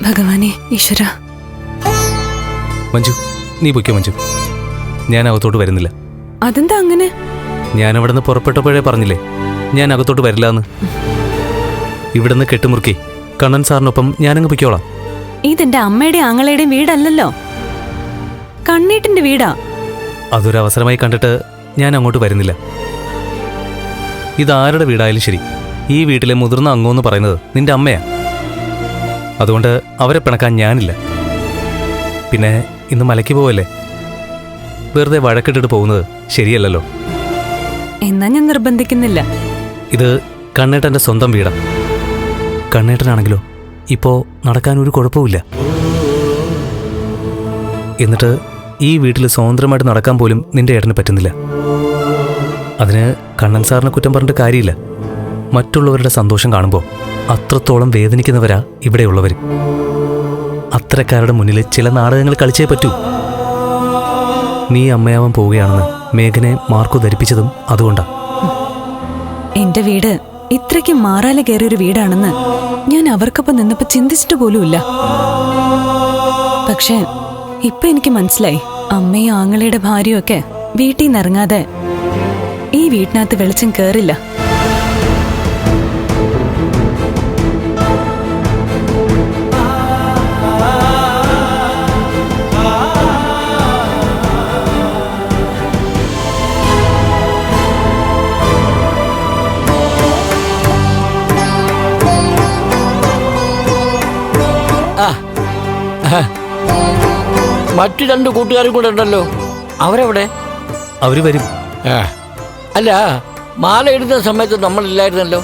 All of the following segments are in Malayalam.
ഭഗവാനെ ഈശ്വര. മഞ്ജു, നീ പൊയ്ക്കോ മഞ്ജു, ഞാൻ അകത്തോട്ട് വരുന്നില്ല. അതെന്താ അങ്ങനെ? ഞാൻ അവിടെ നിന്ന് പുറപ്പെട്ടപ്പോഴേ പറഞ്ഞില്ലേ ഞാൻ അകത്തോട്ട് വരില്ല എന്ന്. ഇവിടുന്ന് കെട്ടുമുറുക്കി കണ്ണൻ സാറിനൊപ്പം ഞാനങ്ങ് പൊയ്ക്കോളാം. ഇതെന്റെ അമ്മയുടെയും ആങ്ങളയുടെയും വീടല്ലല്ലോ, കണ്ണീട്ടിന്റെ വീടാ. അതൊരവസരമായി കണ്ടിട്ട് ഞാൻ അങ്ങോട്ട് വരുന്നില്ല. ഇതാരുടെ വീടായാലും ശരി, ഈ വീട്ടിലെ മുതിർന്ന അംഗമെന്ന് പറയുന്നത് നിന്റെ അമ്മയാ. അതുകൊണ്ട് അവരെ പിണക്കാൻ ഞാനില്ല. പിന്നെ ഇന്ന് മലയ്ക്ക് പോവല്ലേ, വെറുതെ വഴക്കിട്ടിട്ട് പോകുന്നത് ശരിയല്ലല്ലോ. എന്നാ ഞാൻ നിർബന്ധിക്കുന്നില്ല. ഇത് കണ്ണേട്ടൻ്റെ സ്വന്തം വീടാ. കണ്ണേട്ടനാണെങ്കിലോ ഇപ്പോ നടക്കാൻ ഒരു കുഴപ്പമില്ല. എന്നിട്ട് ഈ വീട്ടിൽ സ്വതന്ത്രമായിട്ട് നടക്കാൻ പോലും നിന്റെ ഏട്ടന് പറ്റുന്നില്ല. അതിന് കണ്ണൻ സാറിനെ കുറ്റം പറഞ്ഞിട്ട് കാര്യമില്ല. മറ്റുള്ളവരുടെ സന്തോഷം കാണുമ്പോൾ അത്രത്തോളം വേദനിക്കുന്നവരാ ഇവിടെയുള്ളവർ. അത്തരക്കാരുടെ മുന്നിൽ ചില നാടകങ്ങൾ കളിച്ചേ പറ്റൂ. നീ അമ്മയാവാൻ പോവുകയാണെന്ന് മേഘനെ മാർക്കു ധരിപ്പിച്ചതും അതുകൊണ്ടാ. എന്റെ വീട് ഇത്രയ്ക്ക് മാറാല കയറിയൊരു വീടാണെന്ന് ഞാൻ അവർക്കൊപ്പം നിന്നപ്പോ ചിന്തിച്ചിട്ട് പോലുമില്ല. പക്ഷെ ഇപ്പൊ എനിക്ക് മനസ്സിലായി, അമ്മയും ആങ്ങളയുടെ ഭാര്യയും ഒക്കെ വീട്ടിൽ നിന്ന് ഇറങ്ങാതെ ഈ വീട്ടിനകത്ത് വെളിച്ചം കേറില്ല. മറ്റു രണ്ട് കൂട്ടുകാരും കൂടെ ഉണ്ടല്ലോ, അവരെവിടെ? അവര് വരും. അല്ല, മാല ഇടുന്ന സമയത്ത് നമ്മളില്ലായിരുന്നല്ലോ.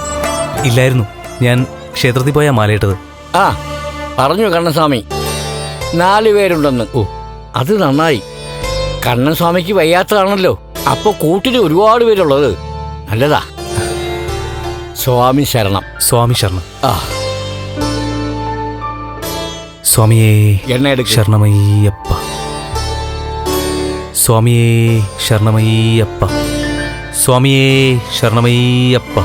ഇല്ലായിരുന്നു, ഞാൻ ക്ഷേത്രത്തിൽ പോയാ മാലയിട്ടത്. ആ പറഞ്ഞു കണ്ണസ്വാമി 4 പേരുണ്ടെന്ന്. ഓ, അത് നന്നായി. കണ്ണസ്വാമിക്ക് വയ്യാത്തതാണല്ലോ, അപ്പൊ കൂട്ടിന് ഒരുപാട് പേരുള്ളത് നല്ലതാ. സ്വാമി ശരണം. സ്വാമി ശരണം. ആ സ്വാമിയേ എണ്ണയെടുക്ക്. ശരണമയ്യപ്പ. സ്വാമിയേ ശരണമയ്യപ്പ. സ്വാമിയേ ശരണമയ്യപ്പ.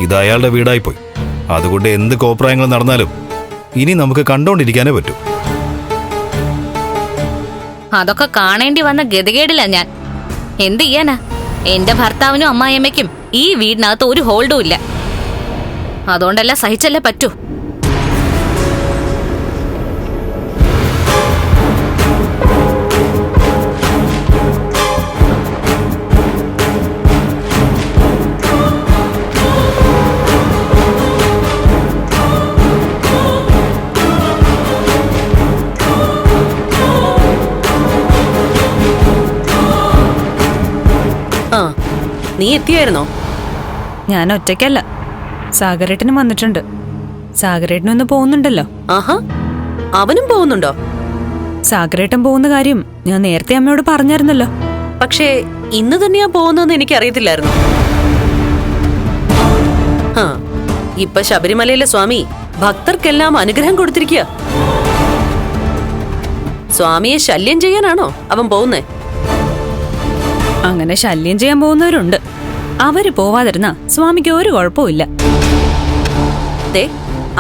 ഇത് അയാളുടെ വീടായിപ്പോയി. അതുകൊണ്ട് എന്ത് കോപ്രായങ്ങൾ നടന്നാലും ഇനി നമുക്ക് കണ്ടോണ്ടിരിക്കാനേ പറ്റൂ. അതൊക്കെ കാണേണ്ടി വന്ന ഗതികേടില്ല ഞാൻ. എന്ത് ചെയ്യാനാ, എന്റെ ഭർത്താവിനും അമ്മായിയമ്മയ്ക്കും ഈ വീടിനകത്ത് ഒരു ഹോൾഡും ഇല്ല. അതുകൊണ്ടല്ല സഹിച്ചല്ലേ പറ്റൂ. നീ എത്തിയായിരുന്നോ? ഞാൻ ഒറ്റയ്ക്കല്ല, സാഗരേട്ടനും വന്നിട്ടുണ്ട്. സാഗരേട്ടനൊന്ന് പോകുന്നുണ്ടല്ലോ. ആഹാ, അവനും പോകുന്നുണ്ടോ? സാഗരേട്ടൻ പോകുന്ന കാര്യം ഞാൻ നേരത്തെ അമ്മയോട് പറഞ്ഞായിരുന്നല്ലോ. പക്ഷേ ഇന്ന് തന്നെയാ പോകുന്നതെന്ന് എനിക്കറിയത്തില്ലായിരുന്നു. ആ, ഇപ്പൊ ശബരിമലയിലെ സ്വാമി ഭക്തർക്കെല്ലാം അനുഗ്രഹം കൊടുത്തിരിക്കുക. സ്വാമിയെ ശല്യം ചെയ്യാനാണോ അവൻ പോകുന്നേ? അങ്ങനെ ശല്യം ചെയ്യാൻ പോകുന്നവരുണ്ട്. അവര് പോവാതിരുന്ന സ്വാമിക്ക് ഒരു കുഴപ്പമില്ല. ദേ,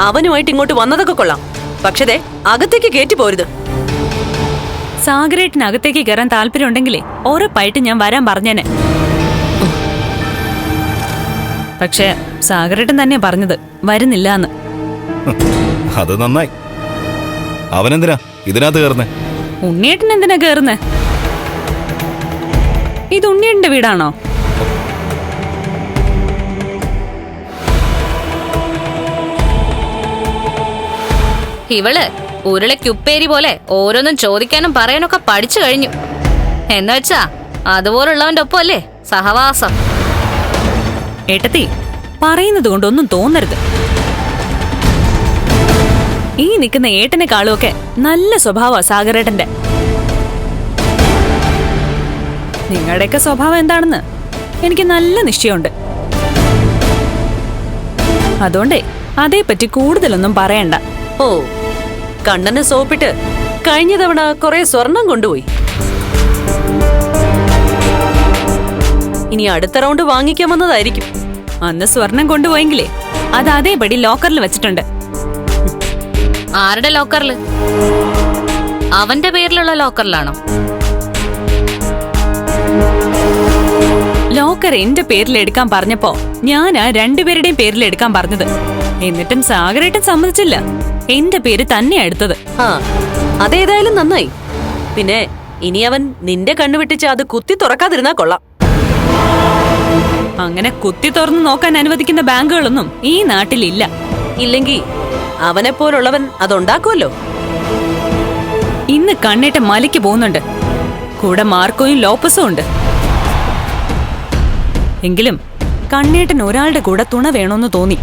അവനുമായിട്ട് ഇങ്ങോട്ട് വന്നതൊക്കെ കൊള്ളാം, പക്ഷേ ദേ അകത്തേക്ക് കയറ്റി പോരുത്. സാഗരേട്ടനകത്തേക്ക് കയറാൻ താല്പര്യം ഉണ്ടെങ്കിലേ ഉറപ്പായിട്ട് ഞാൻ വരാൻ പറഞ്ഞേനെ. പക്ഷെ സാഗരേട്ടൻ തന്നെയാ പറഞ്ഞത് വരുന്നില്ല എന്ന്. അത് നന്നായി. അവനെന്തിനാ ഇതിനകത്ത് കയറുന്നേ? ഉണ്ണിയേട്ടൻ എന്തിനാ കയറുന്നേ? ഇത് ഉണ്ണിയേട്ടന്റെ വീടാണോ? ഇവള് ഉരുളക്കുപ്പേരി പോലെ ഓരോന്നും ചോദിക്കാനും പറയാനൊക്കെ പഠിച്ചു കഴിഞ്ഞു. എന്നുവെച്ചാ അതുപോലുള്ളവന്റെ ഒപ്പം അല്ലേ സഹവാസം. ഏട്ടത്തി, പറയുന്നത് കൊണ്ടൊന്നും തോന്നരുത്. ഈ നിൽക്കുന്ന ഏട്ടനെക്കാളുമൊക്കെ നല്ല സ്വഭാവ സാഗരേട്ടന്റെ. നിങ്ങളുടെയൊക്കെ സ്വഭാവം എന്താണെന്ന് എനിക്ക് നല്ല നിശ്ചയമുണ്ട്. അതുകൊണ്ടേ അതേപ്പറ്റി കൂടുതലൊന്നും പറയണ്ട. ഓ, കണ്ണനെ സോപ്പിട്ട് കഴിഞ്ഞ തവണ കുറെ സ്വർണം കൊണ്ടുപോയി. ഇനി അടുത്ത റൗണ്ട് വാങ്ങിക്കാൻ വന്നതായിരിക്കും. അന്ന് സ്വർണം കൊണ്ടുപോയെങ്കിലേ അത് അതേപടി ലോക്കറിൽ വെച്ചിട്ടുണ്ട്. ആരുടെ ലോക്കറില്? അവന്റെ പേരിലുള്ള ലോക്കറിലാണോ? ലോക്കർ എന്റെ പേരിൽ എടുക്കാൻ പറഞ്ഞപ്പോ ഞാനാ രണ്ടുപേരുടെയും പേരിൽ എടുക്കാൻ പറഞ്ഞത്. എന്നിട്ടും സാഗരേട്ടൻ സമ്മതിച്ചില്ല. എന്റെ പേര് തന്നെയാ എടുത്തത്. ആ, അതേതായാലും നന്നായി. പിന്നെ ഇനി അവൻ നിന്റെ കണ്ണു വെട്ടിച്ച് അത് കുത്തി തുറക്കാതിരുന്നാ കൊള്ളാം. അങ്ങനെ കുത്തി തുറന്നു നോക്കാൻ അനുവദിക്കുന്ന ബാങ്കുകളൊന്നും ഈ നാട്ടിലില്ല. ഇല്ലെങ്കി അവനെപ്പോലുള്ളവൻ അതുണ്ടാക്കുമല്ലോ. ഇന്ന് കണ്ണേട്ടൻ മലയ്ക്ക് പോകുന്നുണ്ട്. കൂടെ മാർക്കോയും ലോപ്പസും ഉണ്ട്. എങ്കിലും കണ്ണേട്ടൻ ഒരാളുടെ കൂടെ തുണ വേണമെന്ന് തോന്നി.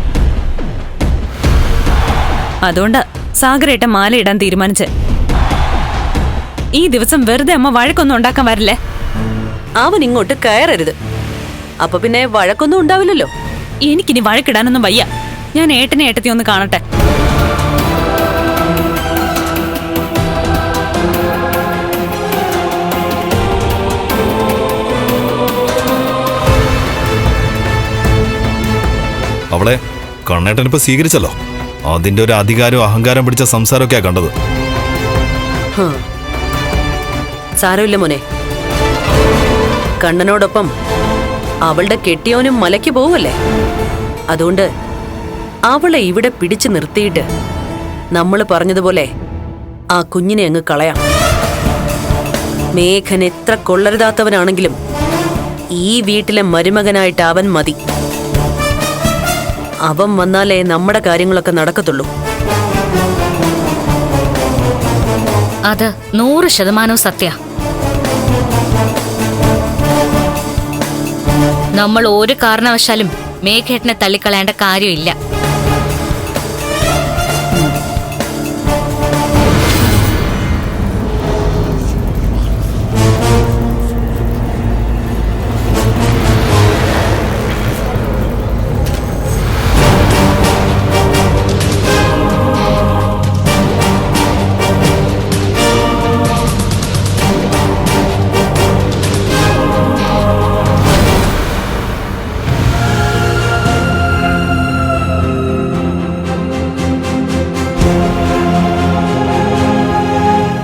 അതുകൊണ്ട് സാഗരേട്ടൻ മാല ഇടാൻ തീരുമാനിച്ച്. ഈ ദിവസം വെറുതെ അമ്മ വഴക്കൊന്നും ഉണ്ടാക്കാൻ വരില്ലേ? അവൻ ഇങ്ങോട്ട് കയറരുത്. അപ്പൊ പിന്നെ വഴക്കൊന്നും ഉണ്ടാവില്ലല്ലോ. എനിക്കിനി വഴക്കിടാനൊന്നും വയ്യ. ഞാൻ ഏട്ടനെ ഏട്ടത്തി ഒന്ന് കാണട്ടെ. അവളെ കണ്ണേട്ടനിപ്പോ സ്വീകരിച്ചല്ലോ. അതിന്റെ ഒരു അധികാരവും അഹങ്കാരം പിടിച്ച സംസാരമൊക്കെയാ കണ്ടത്. സാരമില്ല മോനെ. കണ്ണനോടൊപ്പം അവളുടെ കെട്ടിയോനും മലയ്ക്ക് പോവല്ലേ. അതുകൊണ്ട് അവളെ ഇവിടെ പിടിച്ചു നിർത്തിയിട്ട് നമ്മൾ പറഞ്ഞതുപോലെ ആ കുഞ്ഞിനെ അങ്ങ് കളയാം. മേഘൻ എത്ര കൊള്ളരുതാത്തവനാണെങ്കിലും ഈ വീട്ടിലെ മരുമകനായിട്ട് അവൻ മതി. അവൻ വന്നാലേ നമ്മുടെ കാര്യങ്ങളൊക്കെ നടക്കത്തുള്ളൂ. അത് 100% സത്യ. നമ്മൾ ഒരു കാരണവശാലും മേഘേട്ടനെ തള്ളിക്കളയേണ്ട കാര്യമില്ല.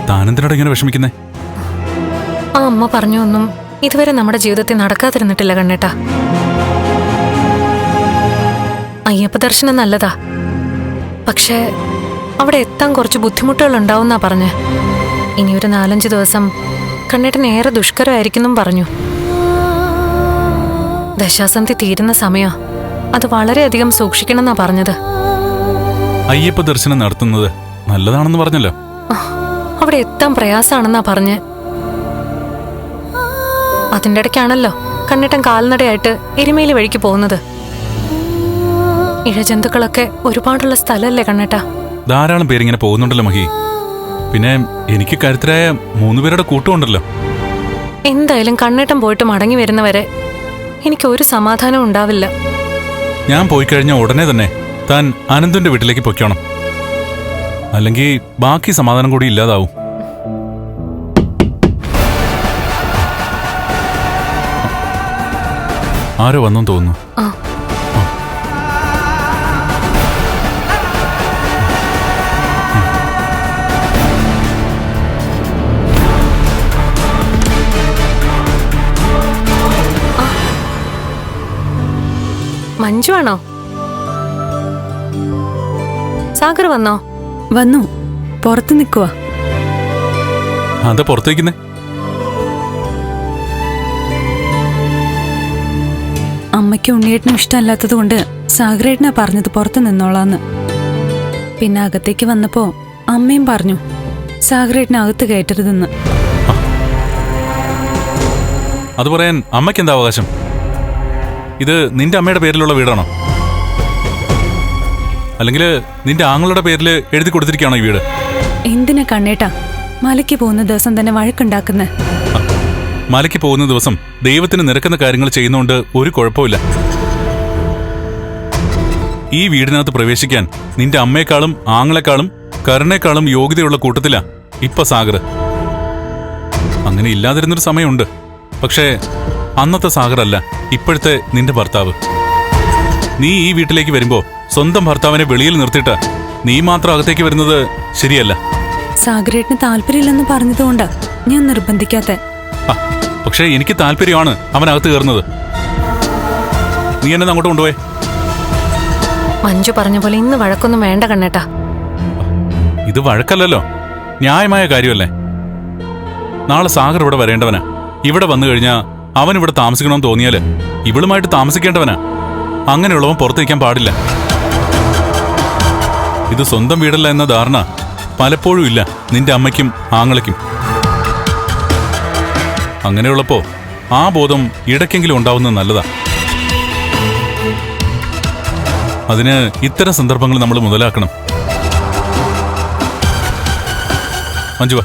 താനെന്തിനാണ് ഇങ്ങനെ വിഷമിക്കുന്നേ? ആ അമ്മ പറഞ്ഞൊന്നും ഇതുവരെ നമ്മുടെ ജീവിതത്തിൽ നടക്കാതിരുന്നിട്ടില്ല കണ്ണേട്ടാ. അയ്യപ്പ ദർശനം നല്ലതാ. പക്ഷേ അവിടെ എത്താൻ കുറച്ച് ബുദ്ധിമുട്ടുകൾ ഉണ്ടാവുന്നാ പറഞ്ഞേ. ഇനിയൊരു 4-5 ദിവസം കണ്ണേട്ടൻ ഏറെ ദുഷ്കരമായിരിക്കും പറഞ്ഞു. ദശാസന്ധി തീരുന്ന സമയം അത് വളരെയധികം സൂക്ഷിക്കണമെന്നാ പറഞ്ഞത്. അയ്യപ്പ ദർശനം നടത്തുന്നത് നല്ലതാണെന്ന് പറഞ്ഞല്ലോ. അവിടെ എത്താൻ പ്രയാസാണെന്നാ പറഞ്ഞ്. അതിൻ്റെ ഇടയ്ക്കാണല്ലോ കണ്ണേട്ടൻ കാൽനടയായിട്ട് എരുമേലി വഴിക്ക് പോകുന്നത്. ഇഴജന്തുക്കളൊക്കെ ഒരുപാടുള്ള സ്ഥലമല്ലേ കണ്ണേട്ടാ? ധാരാളം പേരിങ്ങനെ പോകുന്നുണ്ടല്ലോ മഹി. പിന്നെ എനിക്ക് കരുത്തരായ 3 പേരുടെ കൂട്ടമുണ്ടല്ലോ. എന്തായാലും കണ്ണേട്ടൻ പോയിട്ട് മടങ്ങി വരുന്നവരെ എനിക്ക് ഒരു സമാധാനവും ഉണ്ടാവില്ല. ഞാൻ പോയി കഴിഞ്ഞ ഉടനെ തന്നെ താൻ അനന്തുന്റെ വീട്ടിലേക്ക് പൊയ്ക്കോണം. അല്ലെങ്കിൽ ബാക്കി സമാധാനം കൂടി ഇല്ലാതാവും. ആരോ വന്നെന്ന് തോന്നുന്നു. മഞ്ജു ആണോ? സാഗർ വന്നോ? വന്നു. പുറത്ത് നിൽക്കുവാ. അതാ പുറത്തേക്കുന്നേ. അമ്മയ്ക്ക് ഉണ്ണിയേട്ടനും ഇഷ്ടമല്ലാത്തത് കൊണ്ട് സാഗരേട്ടനാ പറഞ്ഞത് പുറത്ത് നിന്നോളാന്ന്. പിന്നെ അകത്തേക്ക് വന്നപ്പോ അമ്മയും പറഞ്ഞു സാഗരേട്ടനെ അകത്ത് കയറ്റരുതെന്ന്. അത് പറയാൻ അമ്മയ്ക്ക് എന്താ അവകാശം? ഇത് നിന്റെ അമ്മയുടെ പേരിലുള്ള വീടാണോ? അല്ലെങ്കിൽ നിന്റെ ആങ്ങളുടെ പേരിൽ എഴുതി കൊടുത്തിരിക്കുകയാണോ ഈ വീട്? എന്തിനാ കണ്ണേട്ടാ മലയ്ക്ക് പോകുന്ന ദിവസം തന്നെ വഴക്കുണ്ടാക്കുന്നേ? മലയ്ക്ക് പോകുന്ന ദിവസം ദൈവത്തിന് നിരക്കുന്ന കാര്യങ്ങൾ ചെയ്യുന്നതുകൊണ്ട് ഒരു കുഴപ്പമില്ല. ഈ വീടിനകത്ത് പ്രവേശിക്കാൻ നിന്റെ അമ്മയെക്കാളും ആങ്ങളെക്കാളും കരുണേക്കാളും യോഗ്യതയുള്ള കൂട്ടത്തിലാ ഇപ്പൊ സാഗർ. അങ്ങനെ ഇല്ലാതിരുന്നൊരു സമയമുണ്ട്. പക്ഷേ അന്നത്തെ സാഗറല്ല ഇപ്പോഴത്തെ നിന്റെ ഭർത്താവ്. നീ ഈ വീട്ടിലേക്ക് വരുമ്പോ സ്വന്തം ഭർത്താവിനെ വെളിയിൽ നിർത്തിയിട്ട് നീ മാത്രം അകത്തേക്ക് വരുന്നത് ശരിയല്ല. സാഗരേട്ടന് താല്പര്യമില്ലെന്ന് പറഞ്ഞതുകൊണ്ടാ ഞാൻ നിർബന്ധിക്കാത്ത. പക്ഷേ എനിക്ക് താല്പര്യമാണ് അവനകത്ത് കയറുന്നത്. നീ എന്നെ അങ്ങോട്ട് കൊണ്ടുപോയേ. മഞ്ജു പറഞ്ഞ പോലെ ഇന്ന് വഴക്കൊന്നും വേണ്ട കണ്ണേട്ടാ. ഇത് വഴക്കല്ലല്ലോ, ന്യായമായ കാര്യമല്ലേ. നാളെ സാഗർ ഇവിടെ വരേണ്ടവനാ. ഇവിടെ വന്നു കഴിഞ്ഞാൽ അവൻ ഇവിടെ താമസിക്കണമെന്ന് തോന്നിയാല് ഇവളുമായിട്ട് താമസിക്കേണ്ടവനാ. അങ്ങനെയുള്ളവൻ പുറത്തേക്കാൻ പാടില്ല. ഇത് സ്വന്തം വീടല്ല എന്ന ധാരണ പലപ്പോഴും ഇല്ല നിന്റെ അമ്മയ്ക്കും ആങ്ങളയ്ക്കും. അങ്ങനെയുള്ളപ്പോ ആ ബോധം ഇടയ്ക്കെങ്കിലും ഉണ്ടാവുന്നത് നല്ലതാ. അതിന് ഇത്തരം സന്ദർഭങ്ങൾ നമ്മൾ മുതലാക്കണം. മഞ്ജുവ,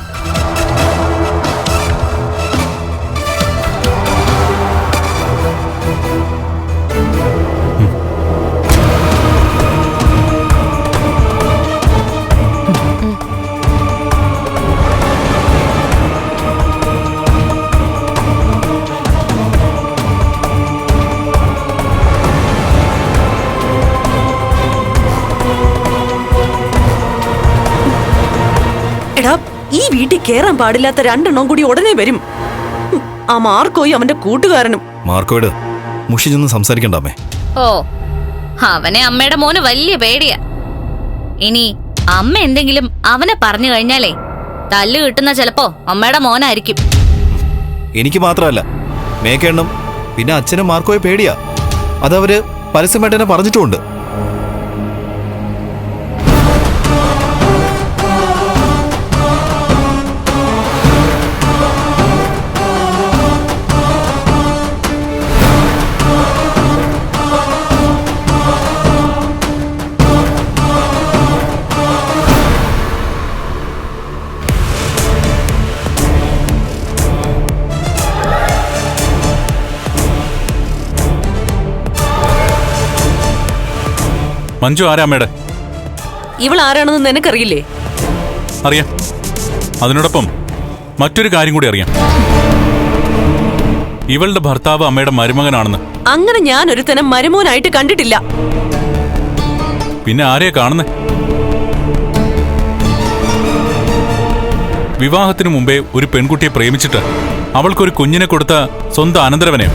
എടാ, ഈ വീട്ടിൽ കേറാൻ പാടില്ലാത്ത രണ്ടെണ്ണം കൂടി ഉടനെ വരും. ആ മാർക്കോയും അവന്റെ കൂട്ടുകാരനും. മാർക്കോയോട് മുഷിഞ്ഞൊന്നും സംസാരിക്കണ്ടമ്മേ. ഓ, അവനെ അമ്മയുടെ മോന് വലിയ പേടിയാ. ഇനി അമ്മ എന്തെങ്കിലും അവനെ പറഞ്ഞു കഴിഞ്ഞാലേ തല്ല് കിട്ടുന്ന ചിലപ്പോ അമ്മയുടെ മോനായിരിക്കും. എനിക്ക് മാത്രമല്ല, മേക്കേണ്ണും പിന്നെ അച്ഛനും മാർക്കോയെ പേടിയാ. അതവര് പരസ്യമായിട്ട് തന്നെ പറഞ്ഞിട്ടുമുണ്ട്. മഞ്ജു ആരാ അമ്മയുടെ? ഇവൾ ആരാണെന്ന് നിനക്കറിയില്ലേ? അറിയാം. അതിനോടൊപ്പം മറ്റൊരു കാര്യം കൂടി അറിയാം. ഇവളുടെ ഭർത്താവ് അമ്മയുടെ മരുമകനാണെന്ന്. അങ്ങനെ ഞാൻ ഒരുത്തനെ മരുമോനായിട്ട് കണ്ടിട്ടില്ല. പിന്നെ ആരെയാ കാണുന്നേ? വിവാഹത്തിനു മുമ്പേ ഒരു പെൺകുട്ടിയെ പ്രേമിച്ചിട്ട് അവൾക്കൊരു കുഞ്ഞിനെ കൊടുത്ത സ്വന്തം അനന്തരവനെയോ?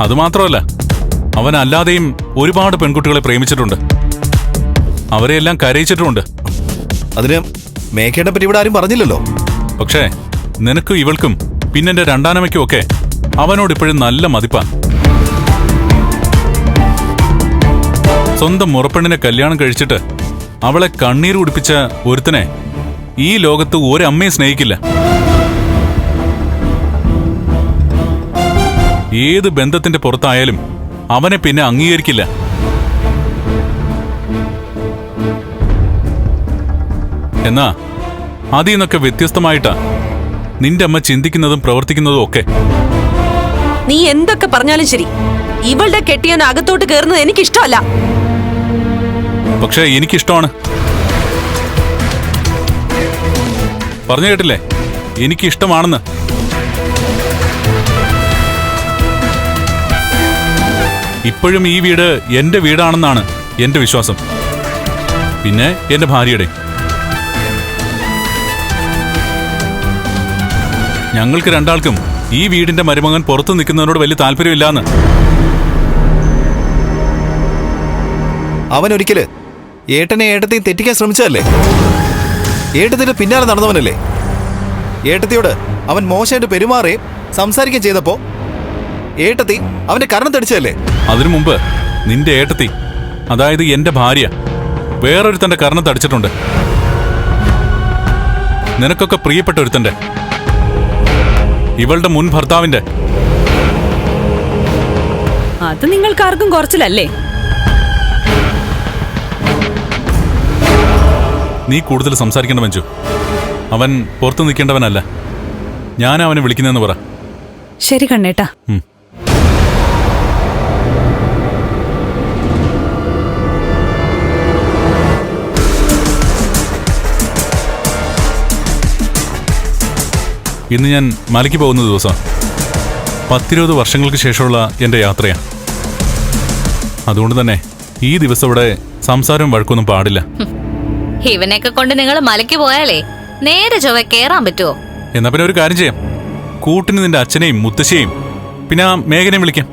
അതുമാത്രമല്ല, അവൻ അല്ലാതെയും ഒരുപാട് പെൺകുട്ടികളെ പ്രേമിച്ചിട്ടുണ്ട്. അവരെയെല്ലാം കരയിച്ചിട്ടുമുണ്ട്. അതിന് മേഘയുടെ പറ്റി ഇവിടെ ആരും പറഞ്ഞില്ലല്ലോ. പക്ഷേ നിനക്കും ഇവൾക്കും പിന്നെന്റെ രണ്ടാനമ്മയ്ക്കും ഒക്കെ അവനോട് ഇപ്പോഴും നല്ല മതിപ്പാ. സ്വന്തം മുറപ്പെണ്ണിനെ കല്യാണം കഴിച്ചിട്ട് അവളെ കണ്ണീർ കുടിപ്പിച്ച ഒരുത്തനെ ഈ ലോകത്ത് ഒരമ്മയെ സ്നേഹിക്കില്ല. ഏത് ബന്ധത്തിന്റെ പുറത്തായാലും അവനെ പിന്നെ അംഗീകരിക്കില്ല. എന്നാ അതിൽ നിന്നൊക്കെ വ്യത്യസ്തമായിട്ടാ നിന്റെ അമ്മ ചിന്തിക്കുന്നതും പ്രവർത്തിക്കുന്നതും ഒക്കെ. നീ എന്തൊക്കെ പറഞ്ഞാലും ശരി, ഇവളുടെ കെട്ടിയവൻ അകത്തോട്ട് കയറുന്നത് എനിക്കിഷ്ടമല്ല. പക്ഷേ എനിക്കിഷ്ടമാണ്. പറഞ്ഞു കേട്ടില്ലേ, എനിക്കിഷ്ടമാണെന്ന്. ഇപ്പോഴും ഈ വീട് എന്റെ വീടാണെന്നാണ് എന്റെ വിശ്വാസം. പിന്നെ എന്റെ ഭാര്യയുടെ. ഞങ്ങൾക്ക് രണ്ടാൾക്കും ഈ വീടിന്റെ മരുമകൻ പുറത്തു നിൽക്കുന്നതിനോട് വലിയ താല്പര്യമില്ലാന്ന്. അവൻ ഒരിക്കല് ഏട്ടനെ ഏട്ടത്തെയും തെറ്റിക്കാൻ ശ്രമിച്ചതല്ലേ? ഏട്ടത്തിന്റെ പിന്നാലെ നടന്നവനല്ലേ? ഏട്ടത്തിയോട് അവൻ മോശമായിട്ട് പെരുമാറുകയും സംസാരിക്കുകയും ചെയ്തപ്പോ ഏട്ടത്തി അവന്റെ കരണം തടിച്ചതല്ലേ? അതിനു മുമ്പ് നിന്റെ ഏട്ടത്തി, അതായത് എന്റെ ഭാര്യ, വേറൊരുത്തന്റെ കരണം തടിച്ചിട്ടുണ്ട്. നിനക്കൊക്കെ പ്രിയപ്പെട്ട ഒരുത്തന്റെ, ഇവളുടെ മുൻ ഭർത്താവിന്റെ. അത് നിങ്ങൾക്കാർക്കും കുറച്ചിലല്ലേ? നീ കൂടുതൽ സംസാരിക്കേണ്ട മഞ്ജു. അവൻ പുറത്തു നിൽക്കേണ്ടവനല്ല. ഞാൻ അവനെ വിളിക്കുന്നതെന്ന് പറ. ശരി കണ്ണേട്ടാ. ഇന്ന് ഞാൻ മലയ്ക്ക് പോകുന്ന ദിവസം 10-20 വർഷങ്ങൾക്ക് ശേഷമുള്ള എൻ്റെ യാത്രയാണ്. അതുകൊണ്ട് തന്നെ ഈ ദിവസം ഇവിടെ സംസാരവും വഴക്കൊന്നും പാടില്ല. ഇവനെയൊക്കെ കൊണ്ട് നിങ്ങൾ മലയ്ക്ക് പോയാലേ നേരെ ചൊവ്വ കേറാൻ പറ്റുമോ? എന്നാ പിന്നെ ഒരു കാര്യം ചെയ്യാം, കൂട്ടിന് നിന്റെ അച്ഛനെയും മുത്തശ്ശിയെയും പിന്നെ ആ മേഘനെയും വിളിക്കാം.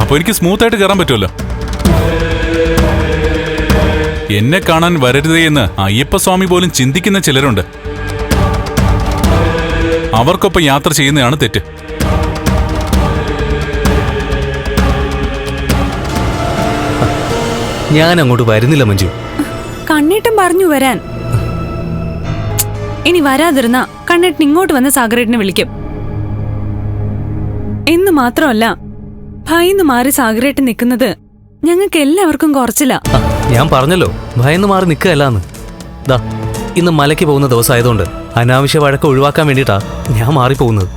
അപ്പൊ എനിക്ക് സ്മൂത്തായിട്ട് കയറാൻ പറ്റുമല്ലോ. എന്നെ കാണാൻ വരരുതേ എന്ന് അയ്യപ്പസ്വാമി പോലും ചിന്തിക്കുന്ന ചിലരുണ്ട്. അവർക്കൊപ്പം യാത്ര ചെയ്യുന്നതാണ് തെറ്റ്. ഞാൻ അങ്ങോട്ട് വരുന്നില്ല മഞ്ജു. കണ്ണേട്ടൻ പറഞ്ഞു വരാൻ. ഇനി വരാതിരുന്ന കണ്ണേട്ടൻ ഇങ്ങോട്ട് വന്ന് സാഗരേട്ടനെ വിളിക്കും. എന്ന് മാത്രമല്ല, ഭയന്ന് മാറി സാഗരേട്ടൻ നിൽക്കുന്നത് ഞങ്ങൾക്ക് എല്ലാവർക്കും കുറച്ചില്ല. ഞാൻ പറഞ്ഞല്ലോ ഭയന്ന് മാറി നിൽക്കുകയല്ലാന്ന്. ദാ ഇന്ന് മലയ്ക്ക് പോകുന്ന ദിവസമായതുകൊണ്ട് അനാവശ്യ വഴക്ക് ഒഴിവാക്കാൻ വേണ്ടിയിട്ടാ ഞാൻ മാറിപ്പോകുന്നത്.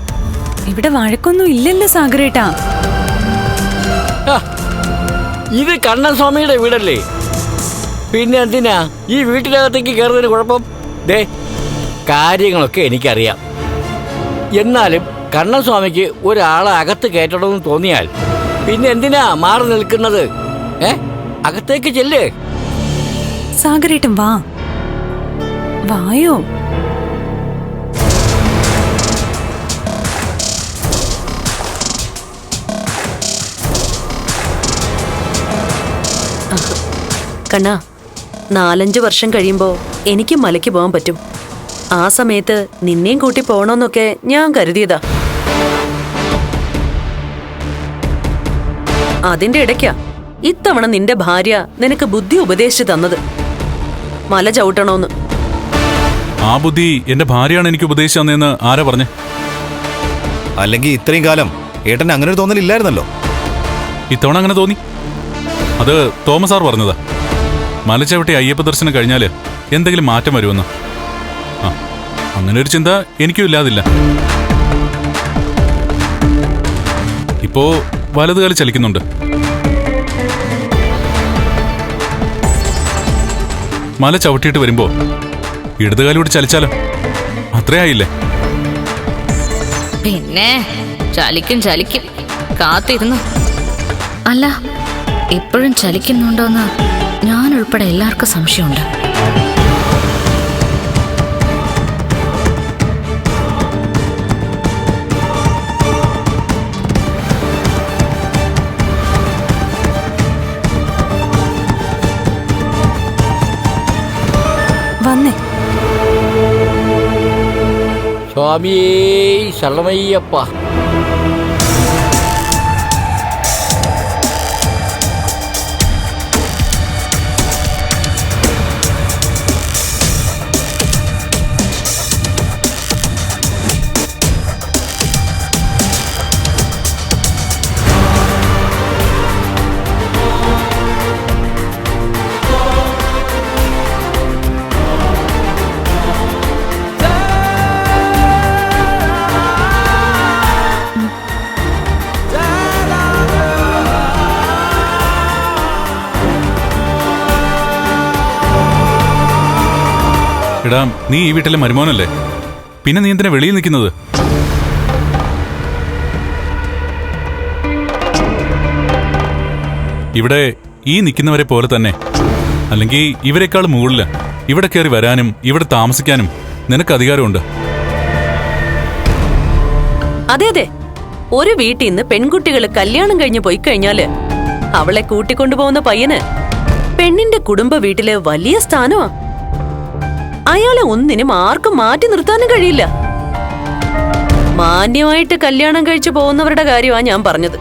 ഇവിടെ വഴക്കൊന്നും ഇല്ലല്ലോ സാഗരേട്ടാ. ഇത് കണ്ണൻ സ്വാമിയുടെ വീടല്ലേ, പിന്നെ എന്തിനാ ഈ വീട്ടിനകത്തേക്ക് കയറുന്നതിന് കുഴപ്പം? ദേ, കാര്യങ്ങളൊക്കെ എനിക്കറിയാം. എന്നാലും കണ്ണൻ സ്വാമിക്ക് ഒരാളെ അകത്ത് കയറ്റണമെന്ന് തോന്നിയാൽ പിന്നെ എന്തിനാ മാറി നിൽക്കുന്നത്? അകത്തേക്ക് ചെല്ലേ. സാഗരേട്ടൻ വാ, വായോ. കണ്ണാ, 4-5 വർഷം കഴിയുമ്പോ എനിക്ക് മലയ്ക്ക് പോകാൻ പറ്റും. ആ സമയത്ത് നിന്നെയും കൂട്ടി പോണോന്നൊക്കെ ഞാൻ കരുതിയതാ. അതിന്റെ ഇടയ്ക്കാ ഇത്തവണ നിന്റെ ഭാര്യ നിനക്ക് ബുദ്ധി ഉപദേശിച്ചു തന്നത്, മല ചവിട്ടണോന്ന്. ആ ബുദ്ധി എന്റെ ഭാര്യയാണ് എനിക്ക് ഉപദേശിച്ചു തന്നെന്ന് ആരാ പറഞ്ഞേ? അല്ലെങ്കിൽ ഇത്രയും കാലം ഏട്ടന് അങ്ങനെ ഒരു തോന്നലില്ലായിരുന്നല്ലോ. ഇത്തവണ അങ്ങനെ തോന്നി. അത് തോമസ് സാർ പറഞ്ഞതാ. മലച്ചവിട്ടി അയ്യപ്പ ദർശനം കഴിഞ്ഞാല് എന്തെങ്കിലും മാറ്റം വരുമെന്ന്. ആ, അങ്ങനെ ഒരു ചിന്ത എനിക്കും ഇല്ലാതില്ല. ഇപ്പോ വലതുകാലി ചലിക്കുന്നുണ്ട്. മല ചവിട്ടിയിട്ട് വരുമ്പോ ഇടതുകാലിയോട് ചലിച്ചാലോ? അത്രയായില്ലേ? പിന്നെ ചലിക്കും ചലിക്കും, കാത്തിരുന്നു. അല്ല, ഇപ്പോഴും ചലിക്കുന്നുണ്ടോന്ന് ഞാൻ ഉൾപ്പെടെ എല്ലാവർക്കും സംശയമുണ്ട്. വന്നേ. സ്വാമിയേ ശരണമയ്യപ്പ. എടാ, നീ ഈ വീട്ടിലെ മരുമോനല്ലേ? പിന്നെ നീ എന്തിനാ വെളിയിൽ നിൽക്കുന്നത്? ഇവിടെ ഈ നിൽക്കുന്നവരെ പോലെ തന്നെ, അല്ലെങ്കിൽ ഇവരെക്കാൾ മുകളില് ഇവിടെ കയറി വരാനും ഇവിടെ താമസിക്കാനും നിനക്ക് അധികാരമുണ്ട്. അതെ അതെ, ഒരു വീട്ടിൽ നിന്ന് പെൺകുട്ടികൾ കല്യാണം കഴിഞ്ഞ് പോയി കഴിഞ്ഞാല് അവളെ കൂട്ടിക്കൊണ്ടുപോകുന്ന പയ്യന് പെണ്ണിന്റെ കുടുംബ വീട്ടില് വലിയ സ്ഥാനമാ. അയാളെ ഒന്നിനും ആർക്കും മാറ്റി നിർത്താനും കഴിയില്ല. മാന്യമായിട്ട് കല്യാണം കഴിച്ചു പോകുന്നവരുടെ കാര്യമാണ് ഞാൻ പറഞ്ഞത്.